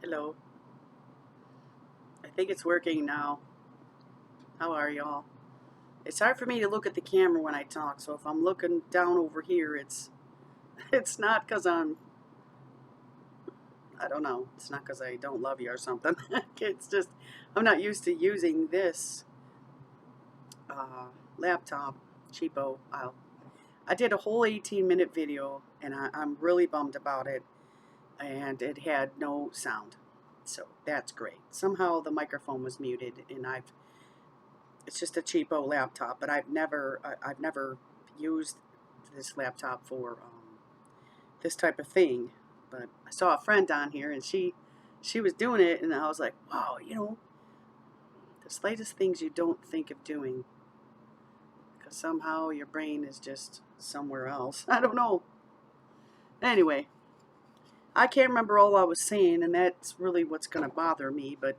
Hello. I think it's working now. How are y'all? It's hard for me to look at the camera when I talk, so if I'm looking down over here, it's not because I don't know. It's not because I don't love you or something. It's just I'm not used to using this uh, laptop, cheapo. I did a whole 18-minute video, and I'm really bummed about it, and it had no sound. So that's great. Somehow the microphone was muted, and it's just a cheapo laptop, but I've never used this laptop for this type of thing. But I saw a friend on here, and she was doing it, and I was like, wow, the slightest things you don't think of doing, because somehow your brain is just somewhere else. I don't know. Anyway, I can't remember all I was saying, and that's really what's going to bother me. But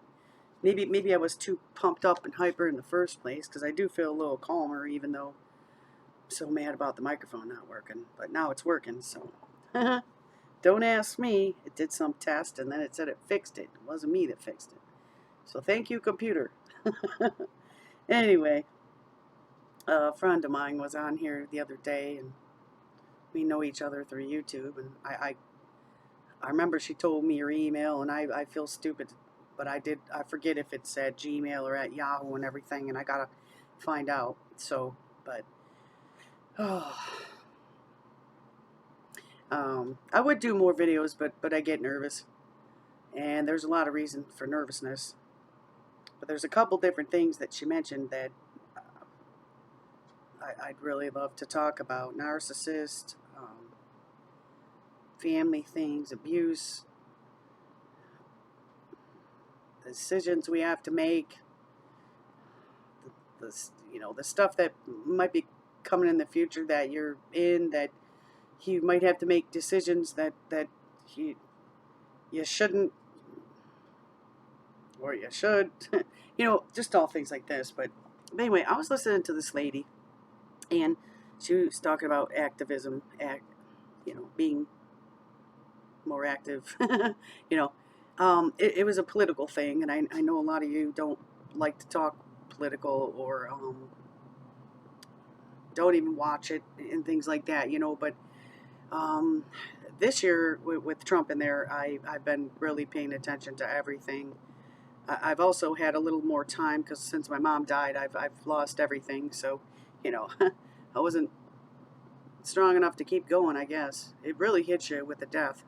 maybe I was too pumped up and hyper in the first place, because I do feel a little calmer, even though so mad about the microphone not working, but now it's working, so don't ask me. It did some test and then it said it fixed it. It wasn't me that fixed it. So thank you, computer. Anyway, a friend of mine was on here the other day, and we know each other through YouTube, and I remember she told me her email, and I feel stupid, but I forget if it said Gmail or at Yahoo and everything, and I gotta find out. So, but oh, I would do more videos, but I get nervous, and there's a lot of reason for nervousness. But there's a couple different things that she mentioned that I'd really love to talk about: narcissist, family things, abuse, the decisions we have to make, the stuff that might be coming in the future that you're in, that you might have to make decisions that you you shouldn't, or you should, just all things like this. But anyway, I was listening to this lady, and she was talking about activism, being more active. you know, it was a political thing, and I know a lot of you don't like to talk political, or don't even watch it and things like that, But um, this year with Trump in there, I've been really paying attention to everything. I've also had a little more time because since my mom died, I've lost everything. So, I wasn't strong enough to keep going, I guess. It really hits you with the death.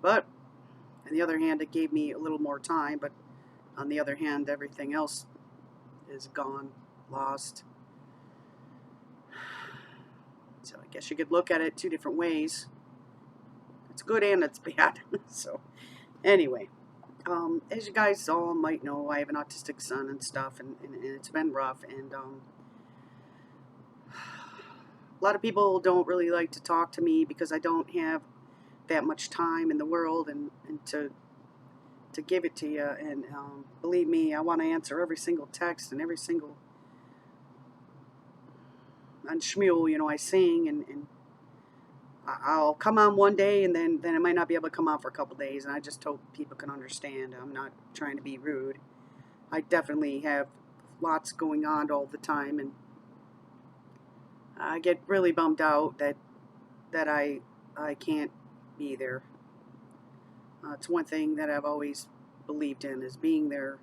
But on the other hand, it gave me a little more time. But on the other hand, everything else is gone, lost. So I guess you could look at it two different ways. It's good and it's bad. So anyway, as you guys all might know, I have an autistic son and stuff, and it's been rough. And a lot of people don't really like to talk to me because I don't have that much time in the world and to give it to you. And believe me, I want to answer every single text and every single schmule, I sing, and I'll come on one day, and then I might not be able to come on for a couple days, and I just hope people can understand. I'm not trying to be rude. I definitely have lots going on all the time, and I get really bummed out that I can't be there. It's one thing that I've always believed in, is being there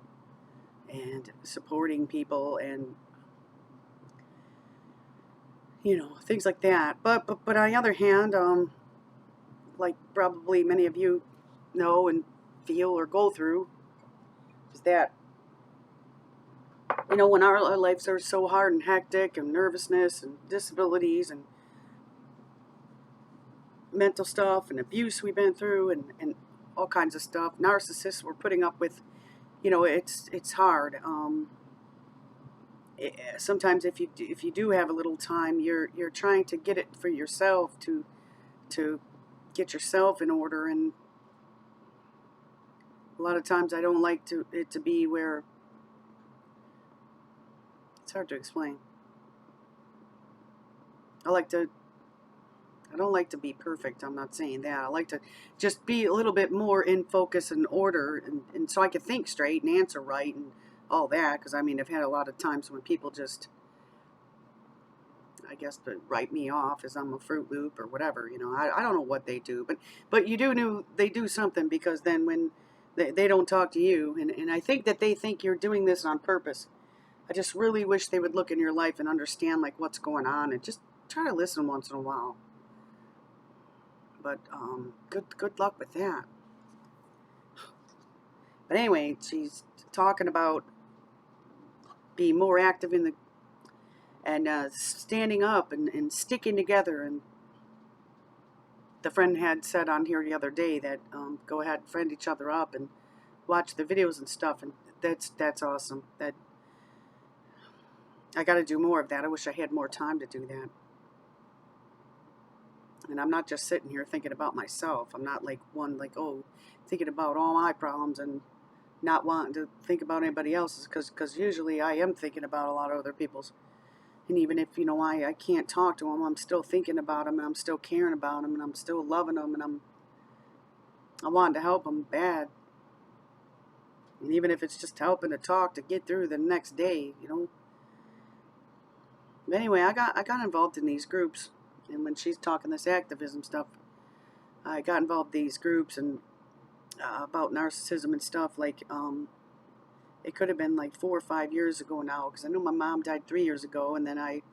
and supporting people, and things like that. But on the other hand, like probably many of you know and feel or go through, is that when our lives are so hard and hectic, and nervousness and disabilities and mental stuff and abuse we've been through, and all kinds of stuff, narcissists we're putting up with, it's hard. Sometimes if you do have a little time, you're trying to get it for yourself, to get yourself in order, and a lot of times I don't like it to be where it's hard to explain. I like to I don't like to be perfect. I'm not saying that. I like to just be a little bit more in focus and order, and so I can think straight and answer right and all that. Because I mean, I've had a lot of times when people just, I guess, to write me off as I'm a Fruit Loop or whatever. I don't know what they do, but you do know they do something, because then when they don't talk to you, and I think that they think you're doing this on purpose. I just really wish they would look in your life and understand like what's going on, and just try to listen once in a while. But good luck with that. But anyway, she's talking about being more active in the and standing up and sticking together. And the friend had said on here the other day that go ahead and friend each other up and watch the videos and stuff, and that's awesome. That I got to do more of that. I wish I had more time to do that. And I'm not just sitting here thinking about myself. I'm not like one like, oh, thinking about all my problems and not wanting to think about anybody else's, because usually I am thinking about a lot of other people's. And even if, I can't talk to them, I'm still thinking about them, and I'm still caring about them, and I'm still loving them, and I want to help them bad. And even if it's just helping to talk to get through the next day. But anyway, I got involved in these groups, and when she's talking this activism stuff, I got involved in these groups and about narcissism and stuff. Like it could have been like 4 or 5 years ago now, because I know my mom died 3 years ago, and then I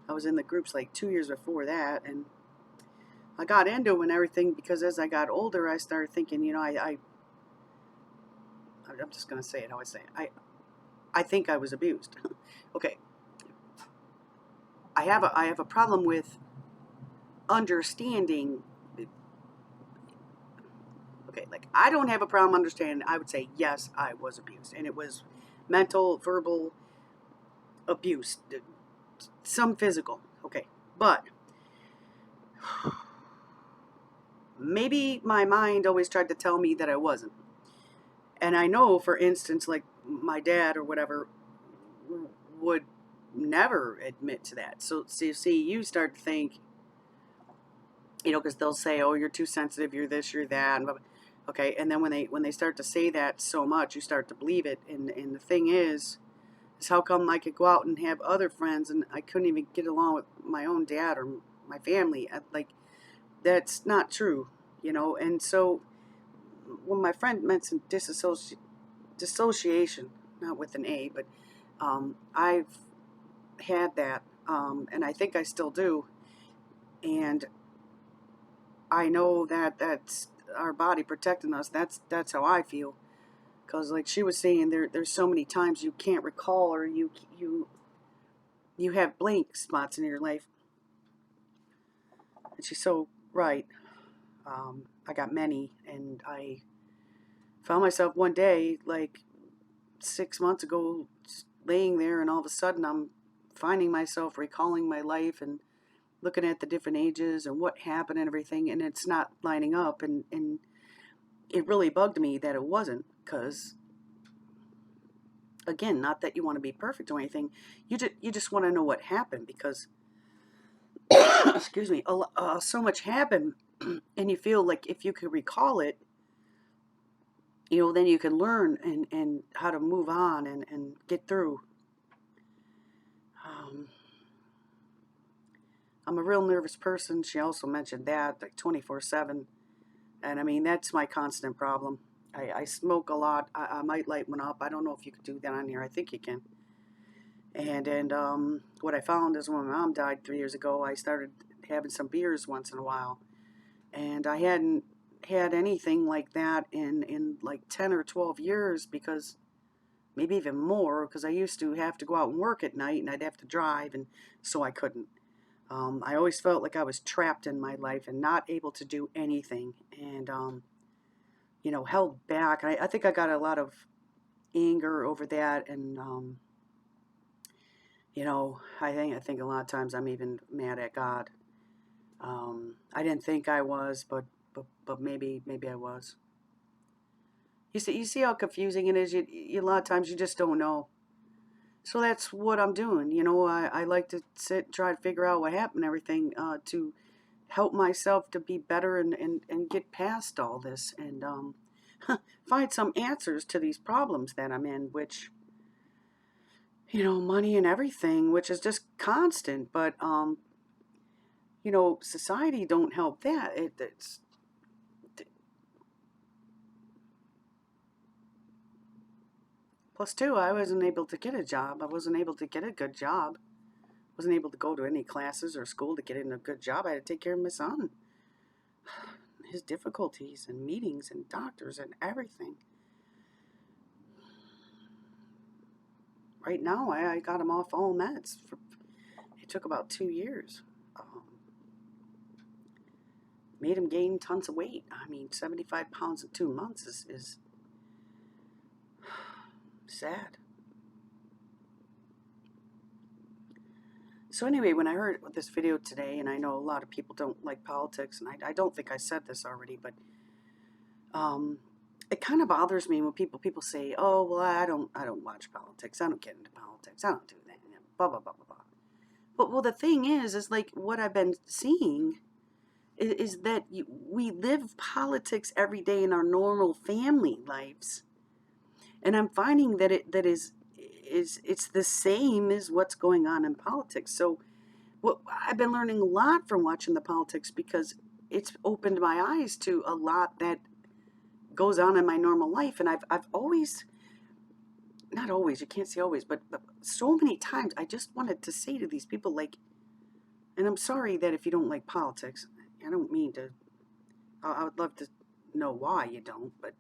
was in the groups like 2 years before that, and I got into them and everything because as I got older, I started thinking, I'm just gonna say it how I say it. I think I was abused. Okay, I have a problem with understanding. Okay, like I don't have a problem understanding. I would say yes, I was abused, and it was mental, verbal abuse, some physical. Okay, but maybe my mind always tried to tell me that I wasn't. And I know, for instance, like my dad or whatever would never admit to that. So see, you start to think, because they'll say, "Oh, you're too sensitive. You're this. You're that." And okay, and then when they start to say that so much, you start to believe it. And the thing is how come I could go out and have other friends, and I couldn't even get along with my own dad or my family? Like, that's not true, And so when my friend mentioned dissociation, not with an A, but I've had that, and I think I still do. And I know that that's our body protecting us. That's how I feel. Because like she was saying, there's so many times you can't recall, or you have blank spots in your life. And she's so right. I got many, and I found myself one day, like 6 months ago, just laying there, and all of a sudden I'm finding myself recalling my life and looking at the different ages and what happened and everything, and it's not lining up, and it really bugged me that it wasn't, because again, not that you want to be perfect or anything, you just want to know what happened, because excuse me, so much happened, and you feel like if you could recall it, then you can learn and how to move on and get through. I'm a real nervous person. She also mentioned that, like 24/7. And I mean, that's my constant problem. I smoke a lot. I might light one up. I don't know if you could do that on here. I think you can. And what I found is when my mom died 3 years ago, I started having some beers once in a while. And I hadn't had anything like that in like 10 or 12 years, because maybe even more, because I used to have to go out and work at night, and I'd have to drive, and so I couldn't. I always felt like I was trapped in my life and not able to do anything, and held back. I think I got a lot of anger over that, and I think a lot of times I'm even mad at God. I didn't think I was, but maybe I was. You see how confusing it is. A lot of times you just don't know. So that's what I'm doing. I like to sit and try to figure out what happened and everything, to help myself to be better and get past all this and find some answers to these problems that I'm in, which, money and everything, which is just constant. But, society don't help that. It's plus two, I wasn't able to get a job. I wasn't able to get a good job. Wasn't able to go to any classes or school to get in a good job. I had to take care of my son. His difficulties and meetings and doctors and everything. Right now, I got him off all meds. It took about 2 years. Made him gain tons of weight. I mean, 75 pounds in 2 months is sad. So anyway, when I heard this video today, and I know a lot of people don't like politics, and I don't think I said this already, but it kind of bothers me when people say, "Oh, well, I don't watch politics. I don't get into politics. I don't do that." Blah blah blah blah blah. But well, the thing is like what I've been seeing is that we live politics every day in our normal family lives, and I'm finding that it's the same as what's going on in politics. So I've been learning a lot from watching the politics because it's opened my eyes to a lot that goes on in my normal life. And I've always, not always, you can't say always, but so many times I just wanted to say to these people, like, and I'm sorry that if you don't like politics, I don't mean to, I would love to know why you don't, but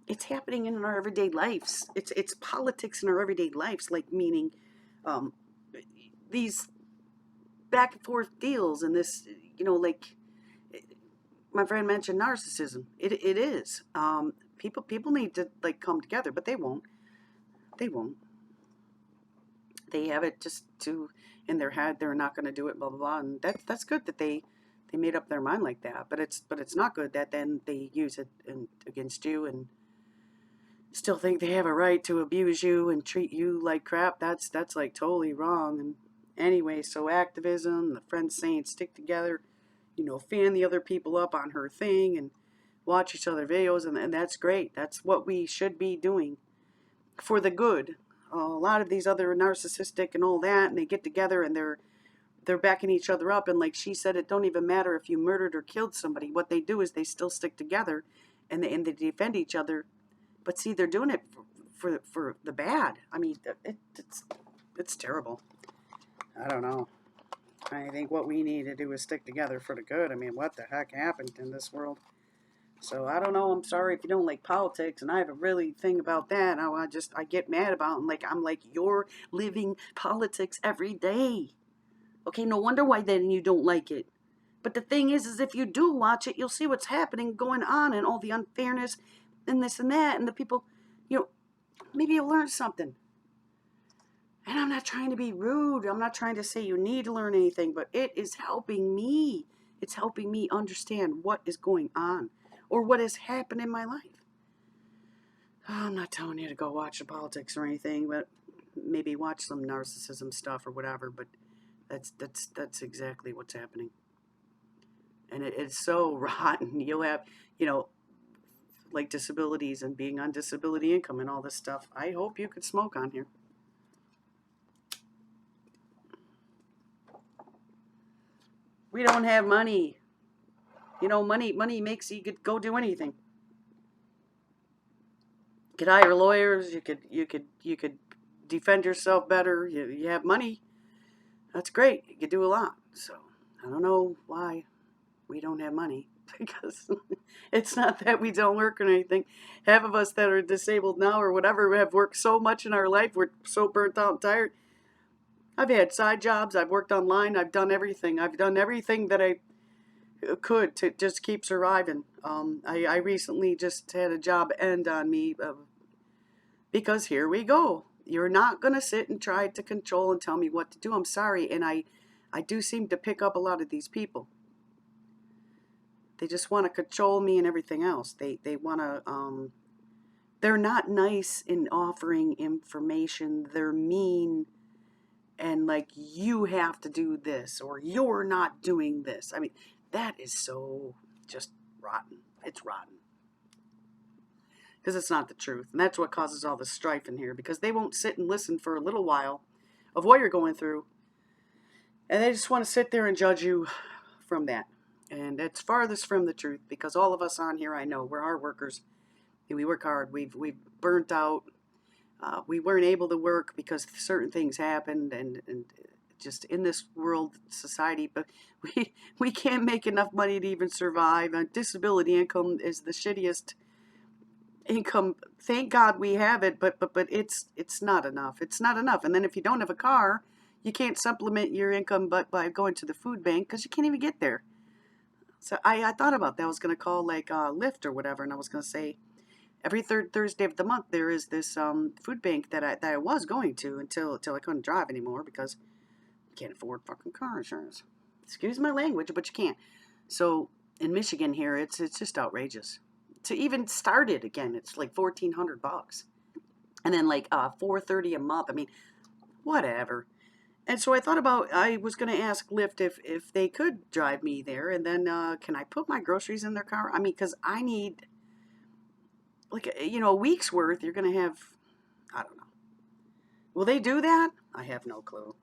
it's happening in our everyday lives. It's politics in our everyday lives, like meaning these back and forth deals and this, like my friend mentioned narcissism. It is. People need to like come together, but they won't. They won't. They have it just in their head. They're not going to do it. Blah blah blah. And that's good that they made up their mind like that. But it's not good that then they use it against you and still think they have a right to abuse you and treat you like crap. That's like totally wrong. And anyway, so activism, the friends saying stick together, fan the other people up on her thing and watch each other videos, and that's great. That's what we should be doing for the good. A lot of these other narcissistic and all that, and they get together and they're backing each other up, and like she said, it don't even matter if you murdered or killed somebody. What they do is they still stick together and they defend each other. But see, they're doing it for the bad. I mean, it's terrible. I don't know. I think what we need to do is stick together for the good. I mean, what the heck happened in this world? So I don't know. I'm sorry if you don't like politics, and I have a really thing about that. I get mad about it. I'm like, you're living politics every day. Okay, no wonder why then you don't like it. But the thing is if you do watch it, you'll see what's happening, going on, and all the unfairness and this and that, and the people, maybe you'll learn something. And I'm not trying to be rude. I'm not trying to say you need to learn anything, but it is helping me. It's helping me understand what is going on or what has happened in my life. I'm not telling you to go watch the politics or anything, but maybe watch some narcissism stuff or whatever, but that's exactly what's happening. And it's so rotten. You'll have, like disabilities and being on disability income and all this stuff. I hope you could smoke on here. We don't have money. Money makes you could go do anything. You could hire lawyers. You could defend yourself better. You have money. That's great. You could do a lot. So I don't know why we don't have money, because it's not that we don't work or anything. Half of us that are disabled now or whatever have worked so much in our life. We're so burnt out and tired. I've had side jobs. I've worked online. I've done everything. I've done everything that I could to just keep surviving. I recently just had a job end on me because here we go. You're not going to sit and try to control and tell me what to do. I'm sorry. And I do seem to pick up a lot of these people. They just want to control me and everything else. They want to, they're not nice in offering information. They're mean. and like, you have to do this or you're not doing this. I mean, that is so just rotten. It's rotten. Because it's not the truth. And that's what causes all the strife in here, because they won't sit and listen for a little while of what you're going through. And they just want to sit there and judge you from that. And it's farthest from the truth, because all of us on here, I know, we're hard workers. We work hard. We've burnt out. We weren't able to work because certain things happened, and just in this world, society, but we can't make enough money to even survive. Disability income is the shittiest income. Thank God we have it, but it's not enough. It's not enough. And then if you don't have a car, you can't supplement your income but by going to the food bank, because you can't even get there. So I thought about that. I was going to call like Lyft or whatever, and I was going to say, every third Thursday of the month there is this food bank that I was going to until I couldn't drive anymore, because you can't afford fucking car insurance. Excuse my language, but you can't. So in Michigan here, it's just outrageous. To even start it again, it's like $1,400, and then like $430 a month. I mean, whatever. And so I thought about, I was going to ask Lyft if they could drive me there, and then can I put my groceries in their car? I mean, because I need like a week's worth. You're going to have, I don't know. Will they do that? I have no clue.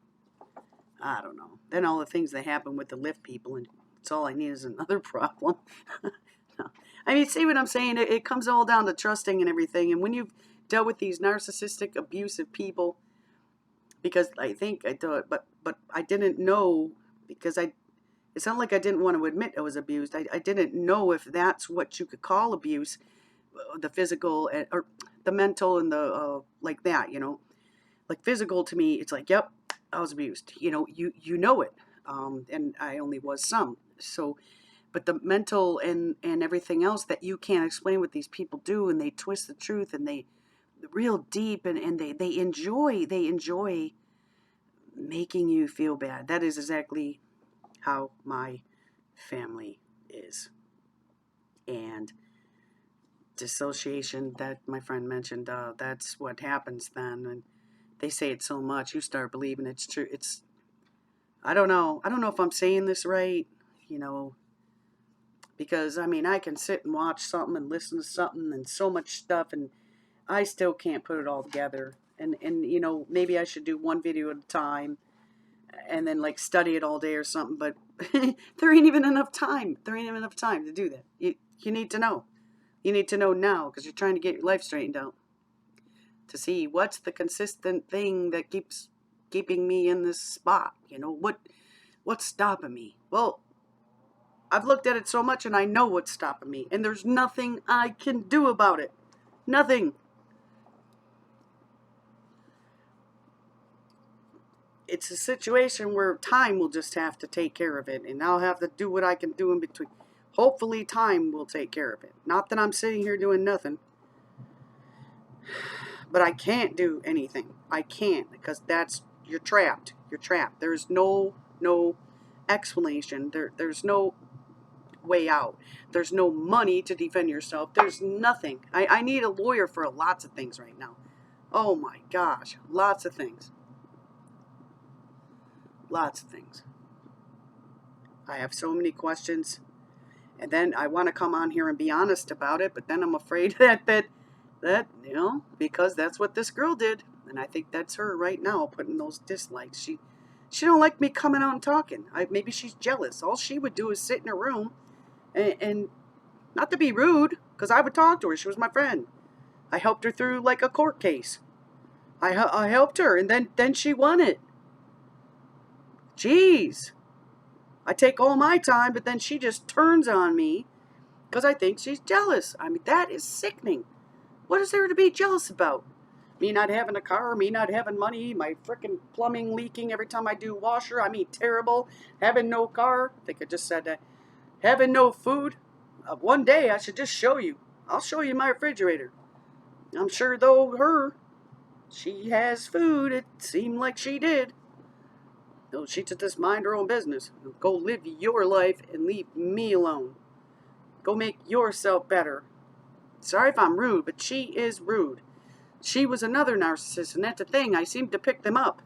I don't know. Then all the things that happen with the Lyft people, and it's all I need is another problem. No. I mean, see what I'm saying? It comes all down to trusting and everything. And when you've dealt with these narcissistic, abusive people, because I think I thought, but I didn't know, because it's not like I didn't want to admit I was abused. I didn't know if that's what you could call abuse, the physical or the mental and the like that, like physical to me, it's like, yep, I was abused. You know it, and I only was some. So, but the mental and everything else that you can't explain what these people do, and they twist the truth, and they real deep, and they enjoy making you feel bad. That is exactly how my family is. And dissociation that my friend mentioned, that's what happens then. And they say it so much, you start believing it's true. I don't know if I'm saying this right, because I mean, I can sit and watch something and listen to something and so much stuff, and I still can't put it all together. And maybe I should do one video at a time and then like study it all day or something, but there ain't even enough time. There ain't even enough time to do that. You need to know. You need to know now, because you're trying to get your life straightened out, to see what's the consistent thing that keeps keeping me in this spot. What's stopping me? Well, I've looked at it so much, and I know what's stopping me, and there's nothing I can do about it. Nothing. It's a situation where time will just have to take care of it, and I'll have to do what I can do in between. Hopefully time will take care of it. Not that I'm sitting here doing nothing, but I can't do anything. I can't, because you're trapped. You're trapped. There's no explanation. There's no way out. There's no money to defend yourself. There's nothing. I need a lawyer for lots of things right now. Oh my gosh, lots of things. Lots of things. I have so many questions, and then I want to come on here and be honest about it, but then I'm afraid that because that's what this girl did, and I think that's her right now, putting those dislikes. She don't like me coming out and talking. Maybe she's jealous. All she would do is sit in her room, and not to be rude, because I would talk to her. She was my friend. I helped her through like a court case. I helped her, and then she won it. Jeez. I take all my time, but then she just turns on me because I think she's jealous. I mean, that is sickening. What is there to be jealous about? Me not having a car, me not having money, my frickin' plumbing leaking every time I do washer. I mean, terrible. Having no car. I think I just said that. Having no food. One day I should just show you. I'll show you my refrigerator. I'm sure though she has food. It seemed like she did. No, she just mind her own business. Go live your life and leave me alone. Go make yourself better. Sorry if I'm rude, but she is rude. She was another narcissist, and that's the thing. I seem to pick them up.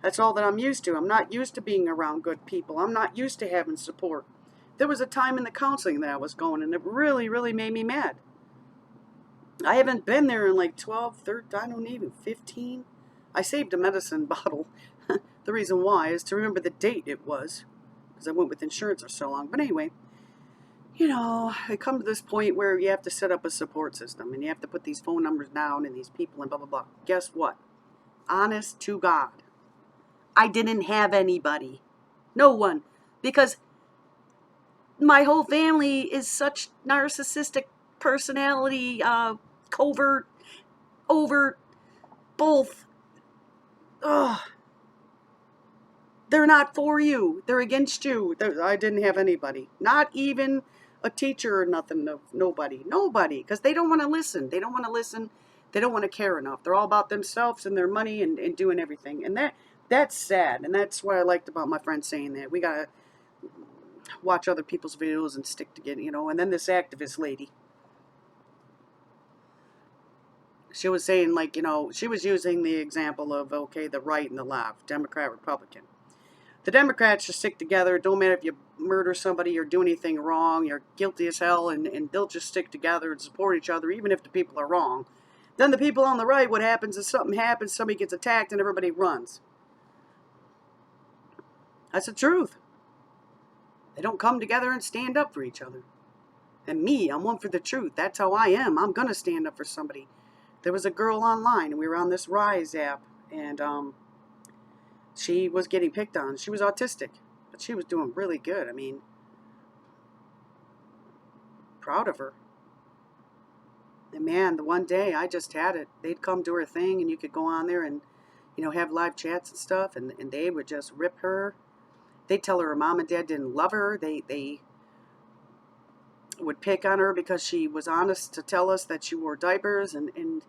That's all that I'm used to. I'm not used to being around good people. I'm not used to having support. There was a time in the counseling that I was going, and it really, really made me mad. I haven't been there in like 12, 13, I don't even, 15. I saved a medicine bottle. The reason why is to remember the date it was, because I went with insurance for so long. But anyway, I come to this point where you have to set up a support system, and you have to put these phone numbers down and these people and blah, blah, blah. Guess what? Honest to God, I didn't have anybody. No one. Because my whole family is such narcissistic personality, covert, overt, both. Ugh. They're not for you. They're against you. I didn't have anybody. Not even a teacher or nothing. No, nobody. Nobody. Because they don't want to listen. They don't want to listen. They don't want to care enough. They're all about themselves and their money and doing everything. And that's sad. And that's what I liked about my friend saying that. We got to watch other people's videos and stick together, And then this activist lady. She was saying, like, she was using the example of, okay, the right and the left, Democrat, Republican. The Democrats just stick together. It don't matter if you murder somebody or do anything wrong. You're guilty as hell, and they'll just stick together and support each other, even if the people are wrong. Then the people on the right, what happens is something happens, somebody gets attacked, and everybody runs. That's the truth. They don't come together and stand up for each other. And me, I'm one for the truth. That's how I am. I'm going to stand up for somebody. There was a girl online, and we were on this Rise app, and she was getting picked on. She was autistic, but she was doing really good. I mean, proud of her. And man, the one day I just had it. They'd come to her thing, and you could go on there and, have live chats and stuff, and they would just rip her. They'd tell her mom and dad didn't love her. They would pick on her because she was honest to tell us that she wore diapers, and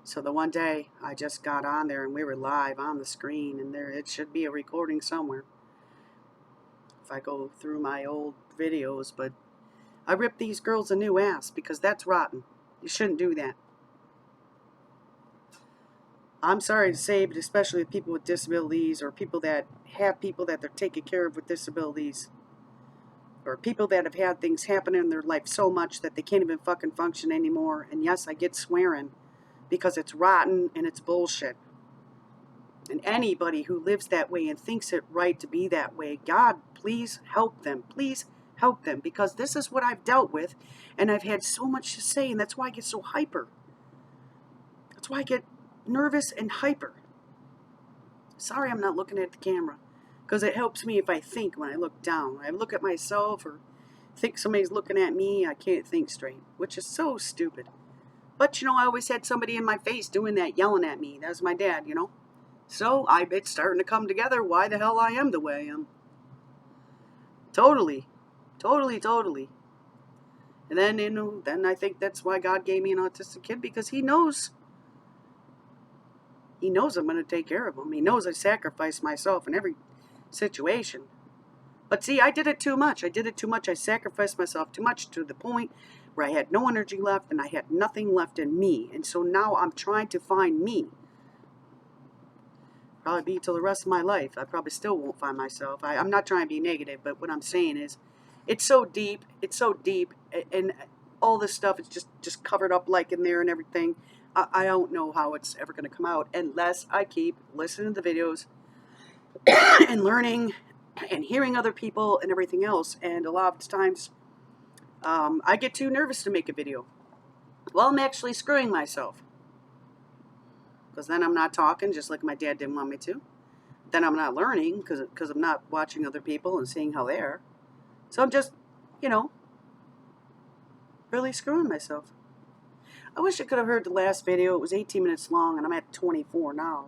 so the one day I just got on there and we were live on the screen, and it should be a recording somewhere if I go through my old videos, but I ripped these girls a new ass because that's rotten. You shouldn't do that. I'm sorry to say, but especially with people with disabilities, or people that have people that they're taking care of with disabilities, or people that have had things happen in their life so much that they can't even fucking function anymore. And yes, I get swearing because it's rotten and it's bullshit. And anybody who lives that way and thinks it right to be that way, God, please help them. Please help them, because this is what I've dealt with, and I've had so much to say, and that's why I get so hyper. That's why I get nervous and hyper. Sorry I'm not looking at the camera, because it helps me if I think when I look down. When I look at myself or think somebody's looking at me, I can't think straight, which is so stupid. But, I always had somebody in my face doing that, yelling at me. That was my dad, So it's starting to come together why the hell I am the way I am. Totally. And then, then I think that's why God gave me an autistic kid, because He knows I'm going to take care of him. He knows I sacrifice myself in every situation. But see, I did it too much. I sacrificed myself too much, to the point where I had no energy left and I had nothing left in me. And so now I'm trying to find me. Probably be till the rest of my life. I probably still won't find myself. I'm not trying to be negative, but what I'm saying is, it's so deep, and all this stuff is just covered up like in there and everything. I don't know how it's ever going to come out unless I keep listening to the videos and learning and hearing other people and everything else. And a lot of times I get too nervous to make a video. Well, I'm actually screwing myself, because then I'm not talking just like my dad didn't want me to. Then I'm not learning because I'm not watching other people and seeing how they are. So I'm just, really screwing myself. I wish I could have heard the last video. It was 18 minutes long, and I'm at 24 now.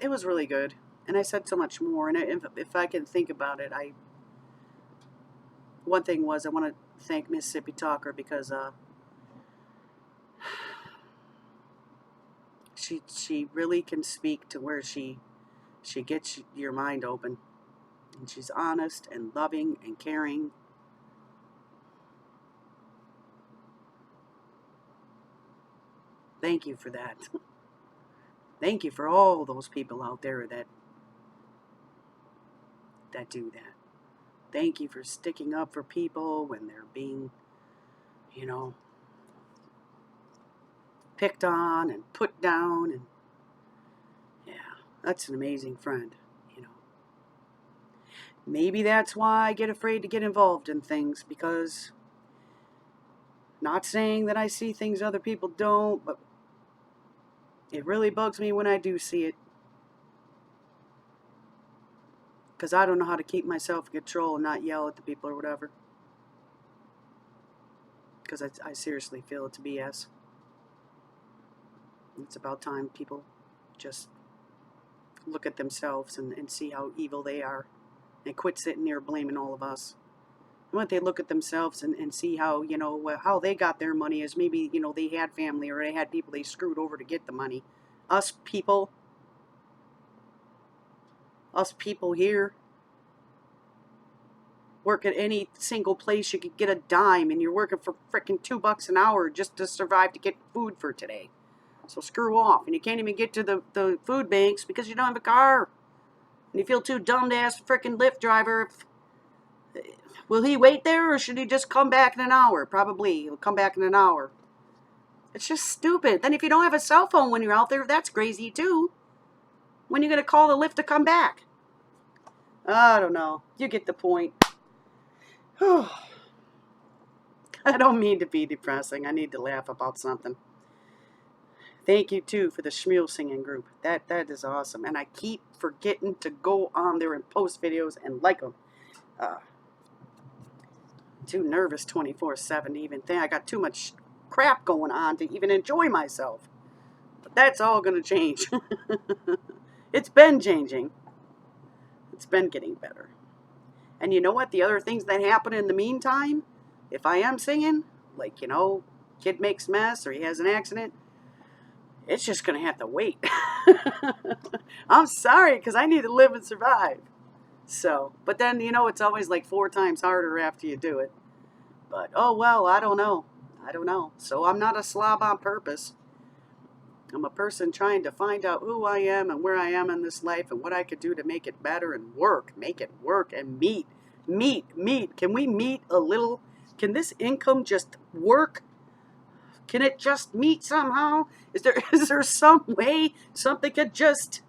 It was really good, and I said so much more. And if I can think about it, one thing was, I want to thank Mississippi Talker, because she really can speak to where she gets your mind open, and she's honest and loving and caring. thank you for that. Thank you for all those people out there that do that. Thank you for sticking up for people when they're being, you know, picked on and put down. And yeah, that's an amazing friend, you know. Maybe that's why I get afraid to get involved in things, because, not saying that I see things other people don't, but it really bugs me when I do see it. Because I don't know how to keep myself in control and not yell at the people or whatever. Because I seriously feel it's BS. It's about time people just look at themselves and see how evil they are. And quit sitting there blaming all of us. And when they look at themselves and see how, you know, how they got their money, is maybe, you know, they had family or they had people they screwed over to get the money. Us people here work at any single place you could get a dime, and you're working for frickin' $2 an hour just to survive to get food for today. So screw off. And you can't even get to the food banks because you don't have a car. And you feel too dumb to ask a frickin' Lyft driver will he wait there, or should he just come back in an hour? Probably he'll come back in an hour. It's just stupid. Then if you don't have a cell phone when you're out there, that's crazy too. When are you going to call the Lyft to come back? I don't know. You get the point. I don't mean to be depressing. I need to laugh about something. Thank you, too, for the Schmule singing group. That is awesome. And I keep forgetting to go on there and post videos and like them. Too nervous 24/7 to even think. I got too much crap going on to even enjoy myself. But that's all going to change. It's been changing. It's been getting better. And you know what? The other things that happen in the meantime, if I am singing, like, you know, kid makes mess or he has an accident, it's just going to have to wait. I'm sorry, because I need to live and survive. So, but then, you know, it's always like 4 times harder after you do it. But, oh, well, I don't know. So I'm not a slob on purpose. I'm a person trying to find out who I am and where I am in this life and what I could do to make it better and work. Make it work and meet. Can we meet a little? Can this income just work? Can it just meet somehow? Is there some way something could just...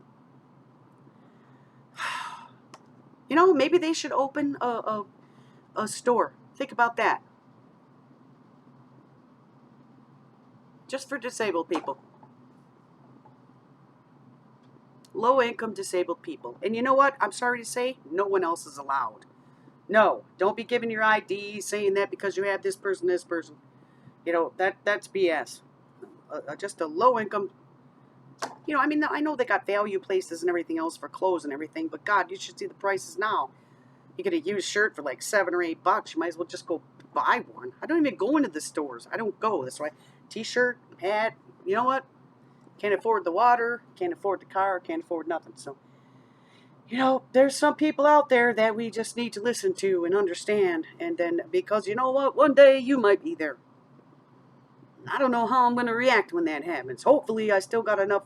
You know, maybe they should open a store. Think about that. Just for disabled people. Low-income disabled people. And you know what? I'm sorry to say, no one else is allowed. No, don't be giving your ID, saying that because you have this person. You know, that's BS. Just a low-income... You know, I mean, I know they got value places and everything else for clothes and everything, but God, you should see the prices now. You get a used shirt for like $7 or $8. You might as well just go buy one. I don't even go into the stores. I don't go. That's why. T-shirt, hat. You know what? Can't afford the water. Can't afford the car. Can't afford nothing. So, you know, there's some people out there that we just need to listen to and understand. And then, because you know what? One day you might be there. I don't know how I'm going to react when that happens. Hopefully, I still got enough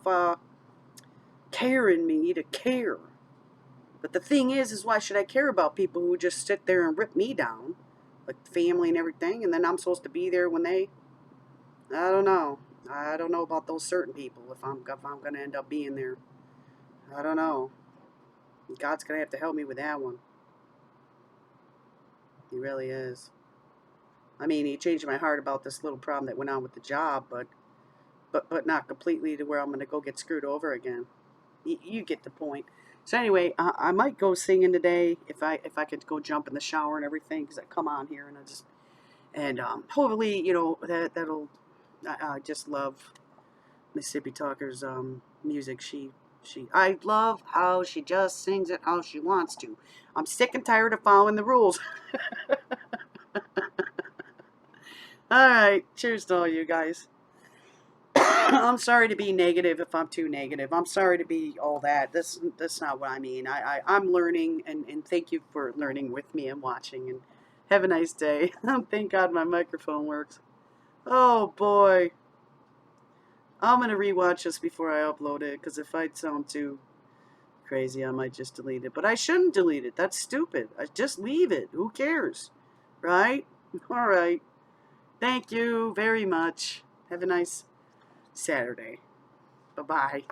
care in me to care. But the thing is why should I care about people who just sit there and rip me down, like family and everything, and then I'm supposed to be there when they... I don't know. I don't know about those certain people if I'm going to end up being there. I don't know. God's going to have to help me with that one. He really is. I mean, he changed my heart about this little problem that went on with the job, but not completely to where I'm going to go get screwed over again. You get the point. So anyway, I might go singing today if I could go jump in the shower and everything, because I come on here and hopefully, you know, that'll... I just love Mississippi Talker's music. I love how she just sings it how she wants to. I'm sick and tired of following the rules. All right, cheers to all you guys. I'm sorry to be negative if I'm too negative. I'm sorry to be all that. That's not what I mean. I'm learning, and thank you for learning with me and watching. And have a nice day. Thank God my microphone works. Oh boy. I'm going to rewatch this before I upload it, because if I sound too crazy, I might just delete it. But I shouldn't delete it. That's stupid. I just leave it. Who cares? Right? All right. Thank you very much. Have a nice Saturday. Bye-bye.